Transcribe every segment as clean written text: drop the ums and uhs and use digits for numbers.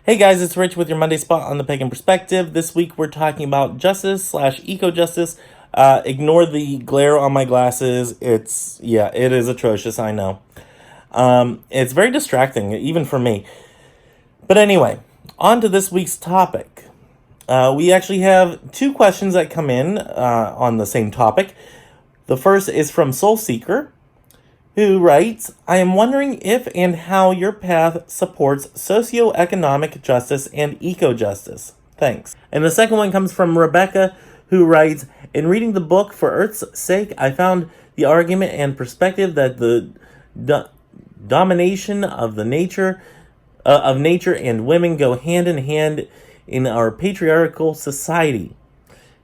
Hey guys, it's Rich with your Monday Spot on the Pagan Perspective. This week we're talking about justice slash eco-justice. Ignore the glare on my glasses. It is atrocious, I know. It's very distracting, even for me. But anyway, on to this week's topic. We actually have two questions that come in on the same topic. The first is from Soul Seeker, who writes, I am wondering if and how your path supports socioeconomic justice and eco-justice. Thanks. And the second one comes from Rebekah, who writes, in reading the book For Earth's Sake, I found the argument and perspective that the domination of nature and women go hand in hand in our patriarchal society.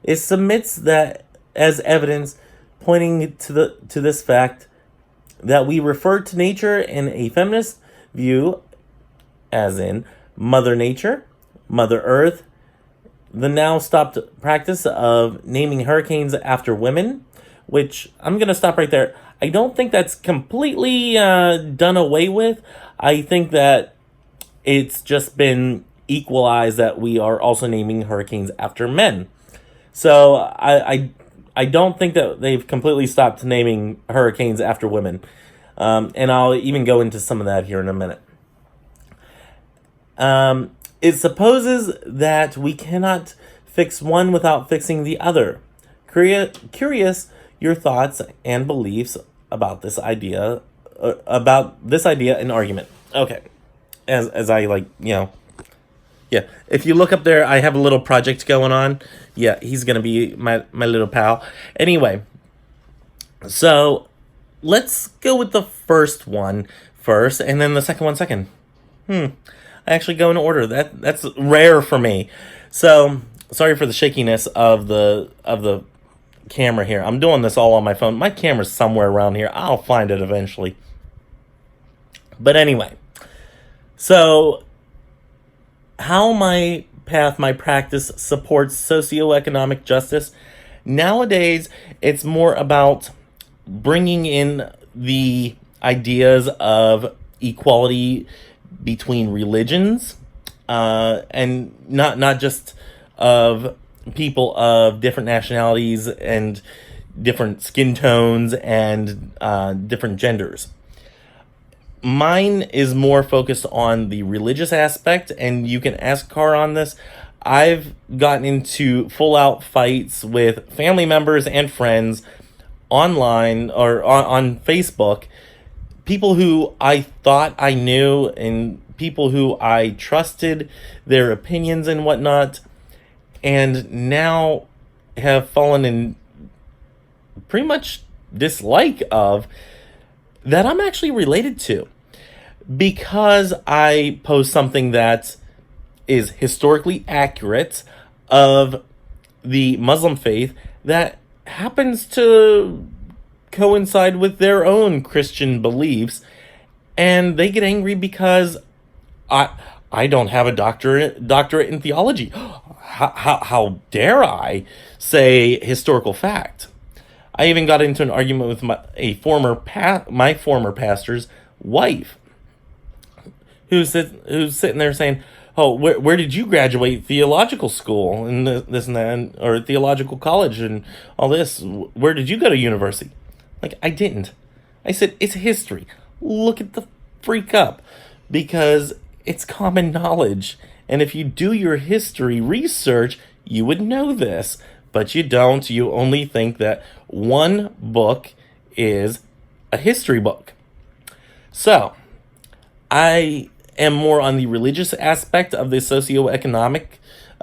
It submits that as evidence pointing to this fact that we refer to nature in a feminist view, as in Mother Nature, Mother Earth, the now stopped practice of naming hurricanes after women, which I'm going to stop right there. I don't think that's completely done away with. I think that it's just been equalized that we are also naming hurricanes after men. So I don't think that they've completely stopped naming hurricanes after women. And I'll even go into some of that here in a minute. It supposes that we cannot fix one without fixing the other. Curious your thoughts and beliefs about this idea and argument. Okay. As I yeah, if you look up there, I have a little project going on. Yeah, he's going to be my little pal. Anyway, so let's go with the first one first, and then the second one second. I actually go in order. That's rare for me. So, sorry for the shakiness of the camera here. I'm doing this all on my phone. My camera's somewhere around here. I'll find it eventually. But anyway, so how my practice supports socioeconomic justice. Nowadays, it's more about bringing in the ideas of equality between religions, and not just of people of different nationalities and different skin tones and different genders. Mine is more focused on the religious aspect, and you can ask Car on this. I've gotten into full-out fights with family members and friends online or on Facebook, people who I thought I knew and people who I trusted their opinions and whatnot, and now have fallen in pretty much dislike of that I'm actually related to, because I post something that is historically accurate of the Muslim faith that happens to coincide with their own Christian beliefs, and they get angry because I don't have a doctorate in theology. How dare I say historical fact? I even got into an argument with my former pastor's wife, who's sitting there saying, "Oh, where did you graduate theological school and this and that, or theological college and all this? Where did you go to university?" Like, I didn't. I said, it's history. Look at the freak up, because it's common knowledge. And if you do your history research, you would know this. But you don't. You only think that one book is a history book. So, I am more on the religious aspect of the socioeconomic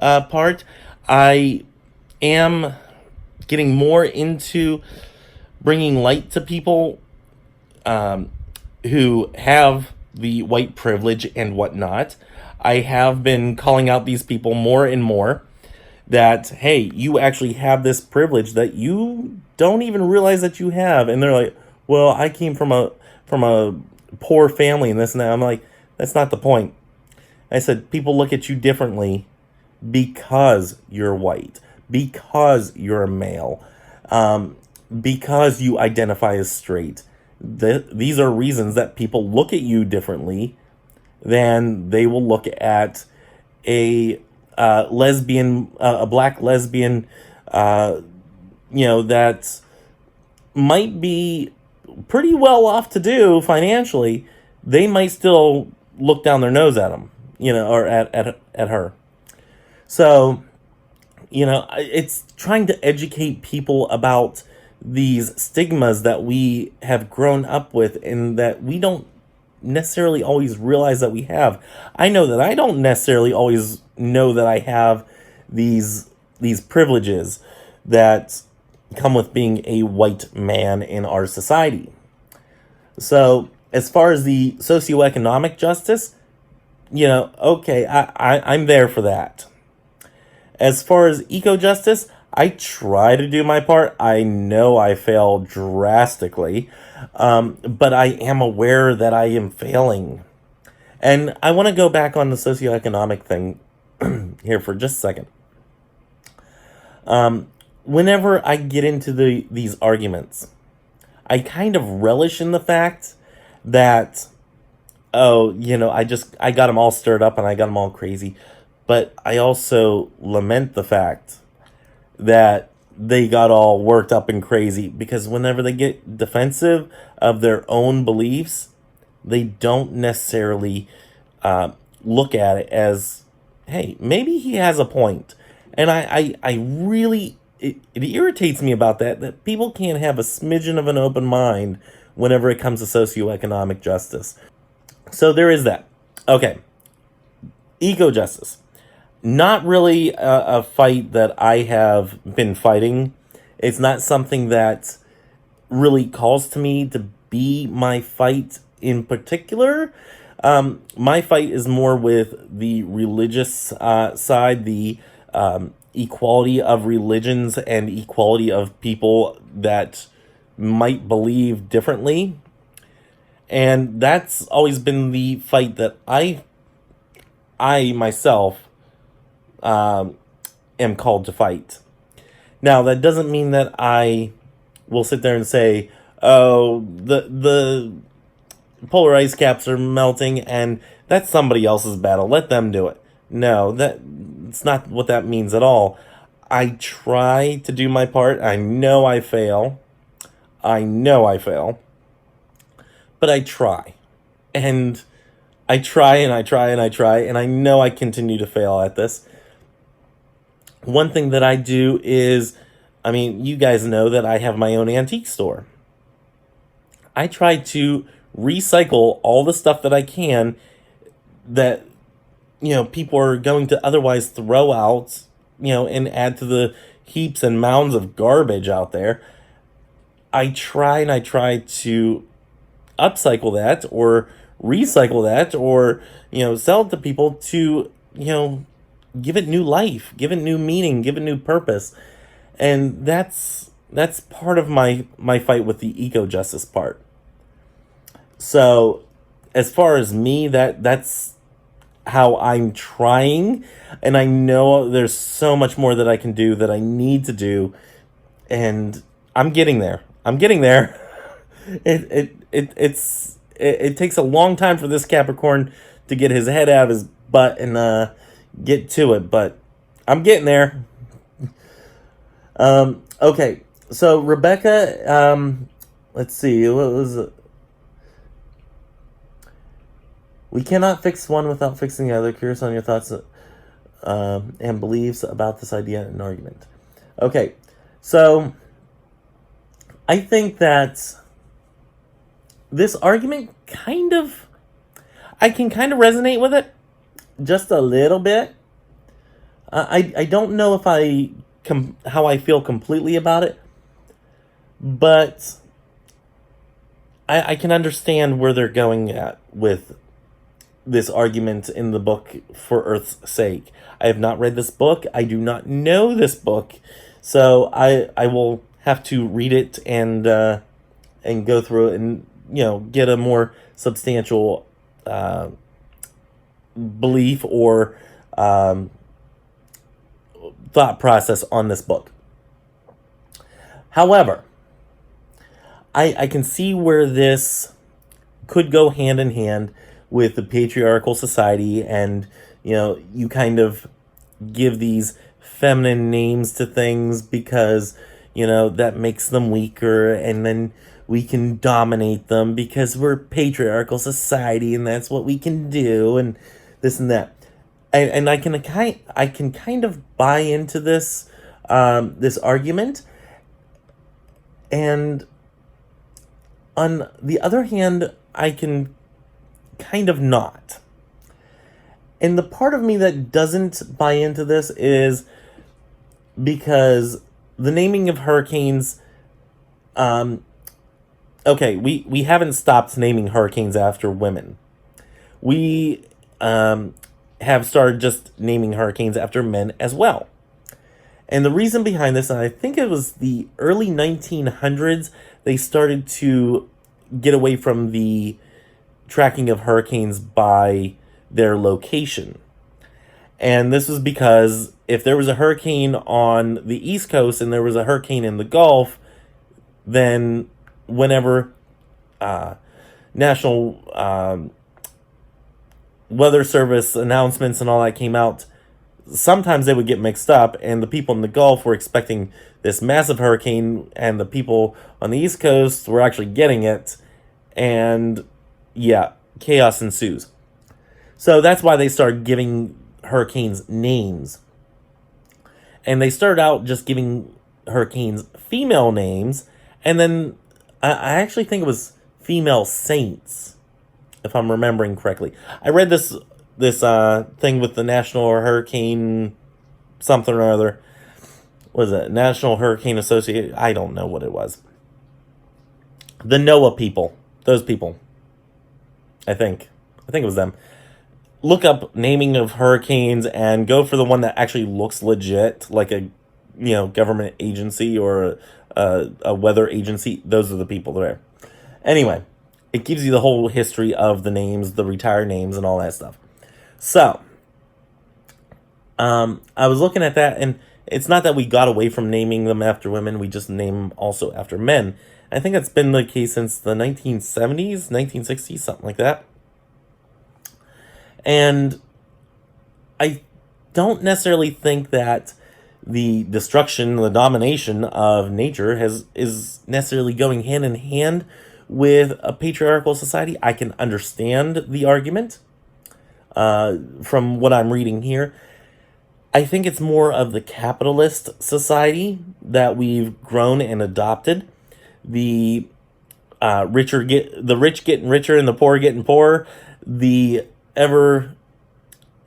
part. I am getting more into bringing light to people who have the white privilege and whatnot. I have been calling out these people more and more that, hey, you actually have this privilege that you don't even realize that you have. And they're like, well, I came from a poor family and this and that. I'm like, that's not the point. I said, people look at you differently because you're white, because you're a male, because you identify as straight. These are reasons that people look at you differently than they will look at a lesbian, a black lesbian, that might be pretty well off to do financially, they might still look down their nose at him, or at her. So, it's trying to educate people about these stigmas that we have grown up with and that we don't necessarily always realize that we have. I know that I don't necessarily always know that I have these privileges that come with being a white man in our society. So, as far as the socioeconomic justice, okay, I'm there for that. As far as eco-justice, I try to do my part. I know I fail drastically, but I am aware that I am failing. And I want to go back on the socioeconomic thing here for just a second. Whenever I get into these arguments, I kind of relish in the fact that, I got them all stirred up and I got them all crazy. But I also lament the fact that they got all worked up and crazy, because whenever they get defensive of their own beliefs, they don't necessarily look at it as, hey, maybe he has a point. And I really, it irritates me about that people can't have a smidgen of an open mind whenever it comes to socioeconomic justice. So there is that. Okay. Eco-justice. Not really a fight that I have been fighting. It's not something that really calls to me to be my fight in particular. My fight is more with the religious side, the equality of religions and equality of people that might believe differently. And that's always been the fight that I myself am called to fight. Now, that doesn't mean that I will sit there and say, oh, the polar ice caps are melting and that's somebody else's battle. Let them do it. No, that's not what that means at all. I try to do my part. I know I fail. But I try. And I try and I try and I try, and I know I continue to fail at this. One thing that I do is, you guys know that I have my own antique store. I try to recycle all the stuff that I can that, people are going to otherwise throw out, and add to the heaps and mounds of garbage out there. I try to upcycle that or recycle that or, sell it to people to, give it new life, give it new meaning, give it new purpose. And that's part of my fight with the eco-justice part. So as far as me, that's how I'm trying. And I know there's so much more that I can do, that I need to do. And I'm getting there. It takes a long time for this Capricorn to get his head out of his butt and get to it, but I'm getting there. Okay, so Rebekah, let's see, what was it? We cannot fix one without fixing the other. Curious on your thoughts and beliefs about this idea and argument. Okay, so I think that this argument I can kind of resonate with it just a little bit. I don't know if how I feel completely about it, but I can understand where they're going at with this argument in the book For Earth's Sake. I have not read this book. I do not know this book, so I will have to read it and go through it and get a more substantial belief or thought process on this book. However, I can see where this could go hand in hand with the patriarchal society and you kind of give these feminine names to things because, that makes them weaker, and then we can dominate them because we're patriarchal society and that's what we can do, and this and that. And I can kind of buy into this this argument. And on the other hand, I can kind of not. And the part of me that doesn't buy into this is because the naming of hurricanes, okay, we haven't stopped naming hurricanes after women. We have started just naming hurricanes after men as well. And the reason behind this, and I think it was the early 1900s, they started to get away from the tracking of hurricanes by their location. And this was because if there was a hurricane on the East Coast and there was a hurricane in the Gulf, then whenever National Weather Service announcements and all that came out, sometimes they would get mixed up, and the people in the Gulf were expecting this massive hurricane, and the people on the East Coast were actually getting it, and yeah, chaos ensues. So that's why they started giving hurricanes names. And they started out just giving hurricanes female names, and then I actually think it was female saints, if I'm remembering correctly. I read this thing with the National Hurricane something or other. What is it? National Hurricane Association? I don't know what it was. The NOAA people. Those people. I think it was them. Look up naming of hurricanes and go for the one that actually looks legit, like a government agency or a weather agency. Those are the people there. Anyway, it gives you the whole history of the names, the retired names, and all that stuff. So, I was looking at that, and it's not that we got away from naming them after women, we just name them also after men. I think that's been the case since the 1970s, 1960s, something like that. And I don't necessarily think that the destruction, the domination of nature is necessarily going hand in hand with a patriarchal society. I can understand the argument from what I'm reading here. I think it's more of the capitalist society that we've grown and adopted. The rich getting richer and the poor getting poorer. The ever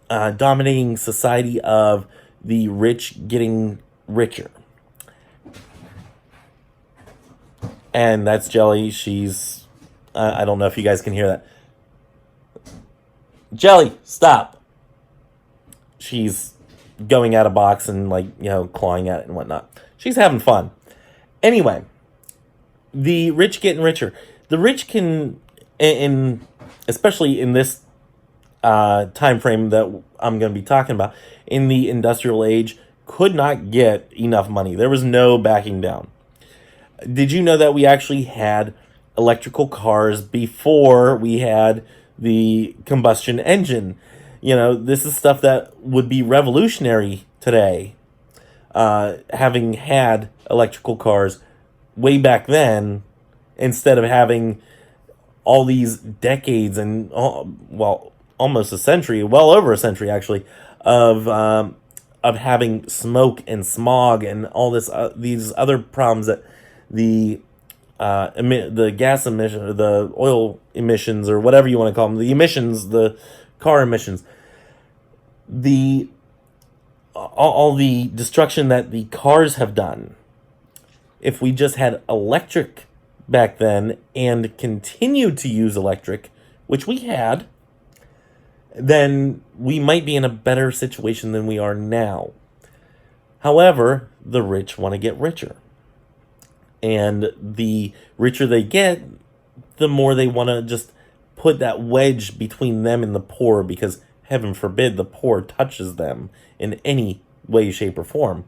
dominating society of the rich getting richer. And that's Jelly. She's... I don't know if you guys can hear that. Jelly, stop! She's going at a box and, clawing at it and whatnot. She's having fun. Anyway, the rich getting richer. The rich can, especially in this time frame that I'm going to be talking about, in the industrial age, could not get enough money. There was no backing down. Did you know that we actually had electrical cars before we had the combustion engine? This is stuff that would be revolutionary today. Having had electrical cars way back then, instead of having all these decades and, almost a century, well over a century actually, of having smoke and smog and all this these other problems that the gas emission, the oil emissions, or whatever you want to call them, the emissions, the car emissions, all the destruction that the cars have done. If we just had electric back then and continued to use electric, which we had, then we might be in a better situation than we are now. However, the rich want to get richer. And the richer they get, the more they want to just put that wedge between them and the poor, because heaven forbid the poor touches them in any way, shape, or form.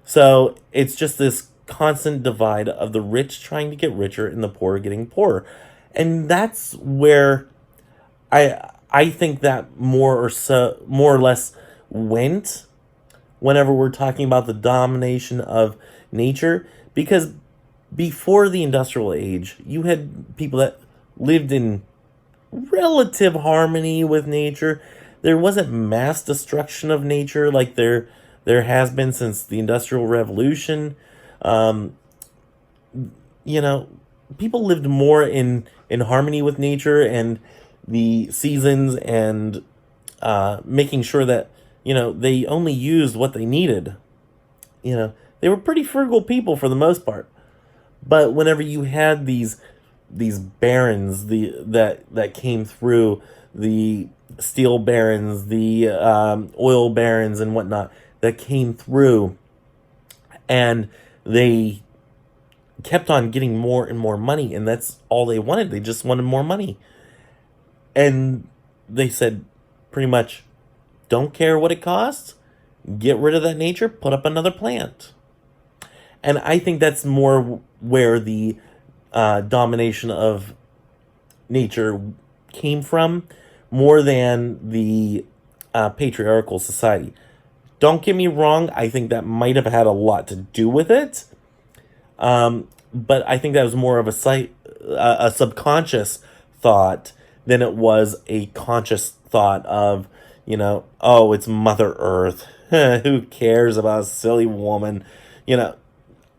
So it's just this constant divide of the rich trying to get richer and the poor getting poorer. And that's where I think that more or less went whenever we're talking about the domination of nature, because before the industrial age, you had people that lived in relative harmony with nature. There wasn't mass destruction of nature like there has been since the Industrial Revolution. Um, you know, people lived more in harmony with nature and the seasons, and making sure that they only used what they needed. They were pretty frugal people for the most part. But whenever you had these barons, that came through, the steel barons, the oil barons and whatnot, that came through, and they kept on getting more and more money, and that's all they wanted. They just wanted more money. And they said pretty much, don't care what it costs, get rid of that nature, put up another plant. And I think that's more where the domination of nature came from, more than the patriarchal society. Don't get me wrong, I think that might have had a lot to do with it. But I think that was more of a subconscious thought than it was a conscious thought of, oh, it's Mother Earth. Who cares about a silly woman?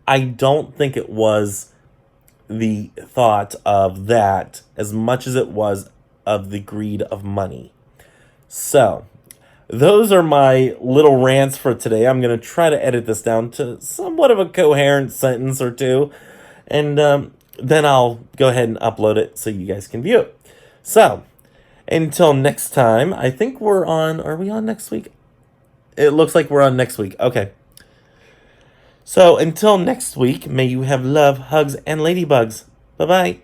I don't think it was the thought of that as much as it was of the greed of money. So, those are my little rants for today. I'm going to try to edit this down to somewhat of a coherent sentence or two, and then I'll go ahead and upload it so you guys can view it. So, until next time, I think are we on next week? It looks like we're on next week. Okay. So, until next week, may you have love, hugs, and ladybugs. Bye-bye.